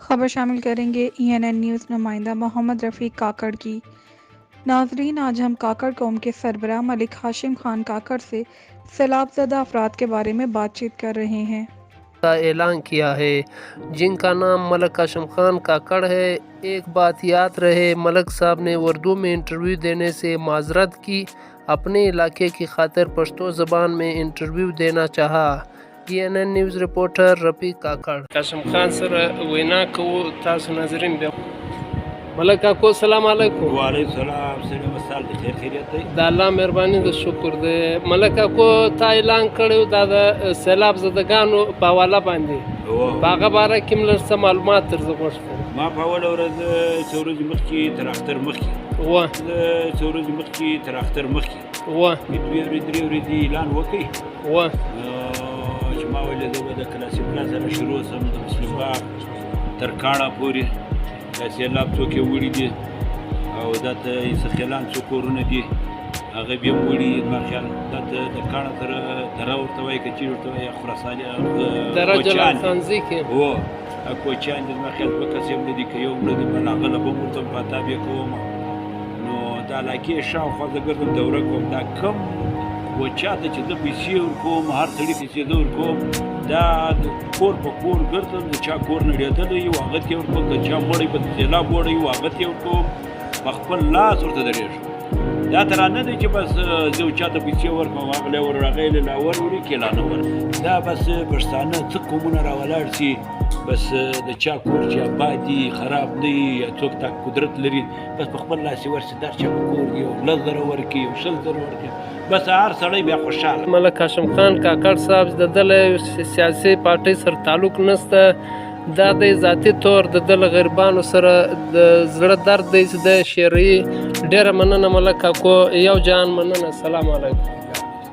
खबर शामिल करेंगे ENN न्यूज़ नुमाइंदा मोहम्मद रफ़ीक काकड़ की। नाजरीन, आज हम काकड़ कौम के सरबराह मलिक हाशिम खान काकड़ से सैलाबज़दा अफराद के बारे में बातचीत कर रहे हैं। का ऐलान किया है, जिनका नाम मलिक हाशिम खान काकड़ है। एक बात याद रहे, मलिक साहब ने उर्दू में इंटरव्यू देने से माजरत की, अपने इलाके की खातिर पश्तो ज़बान में इंटरव्यू देना चाहा। ENN न्यूज़ रिपोर्टर रफ़ीक काकड़। हाशिम खान सर वैना को तासु नाजरीन बे मलिक काको सलाम अलैकुम। वालेकुम सलाम। सरे मसाल के खैर खैरियत है। د الله مهرباني د شکر دی. ملک کاکو تا اعلان کړی دا د سیلاب زدګانو په حواله باندې په هغه باره کې موږ څه معلومات درڅخه غوښتل. ما په اوله ورځ څو ورځې مخکې تر اختر مخکې څو ورځې مخکې تر اختر مخکې مې دوې ورځې درې ورځې اعلان وکړ چې ما ویل زه به د کلاسي پلا سره شروع سم د مسلم باغ تر کاڼه پورې دا سیلاب څوک یې وړي دي او دا ته سخیلان څو کورونه دي هغه بیا وړي. زما خیال دا ته د کاڼه تر دره ورته وایي که چیرې ورته وایي خراساني درجه کې کوچیان دي. زما خیال دوه کسې هم نه دي، که یو مړه دي بل هغه له به هم ورته مخاطب یې کوم. نو د علاقې شاوخوا زه ګرځم دوره کوم، دا کم کوچا ته چې زه پیسې ورکوم، هر سړي پیسې زه ورکوم، دا د کور په کور ګرځم، د چا کور نړېدلی یو هغه ته یې ورکوم، که چا مړی په سیلاب وړی یو هغه ته یې ورکوم، په خپل لاس ورته درېږم. دا ته را نه دی چې بس زه یو چا ته پیسې ورکوم، هغه لی هغه یې لا وروړي کې لا نه ورکړي. دا بس پښتانه څه قومونه را ولاړ شي، بس د چا کور چې آباد دي خراب نه وي یا څوک تا قدرت لري، بس په خپل لاس یې ورشي، دا چا په کور یو 10,000 ورکړي، یو 20,000 ورکړي، بس هر سړی بیا خوشحاله. ملک هاشم خان کاکړ صاحب د ده له سیاسي پارټۍ سره تعلق نشته، دا د ذاتي طور د ده له غریبانو سره د زړه درد دی چې د شعري. ډېره مننه ملک کاکو، یو جان مننه. سلام علیکم.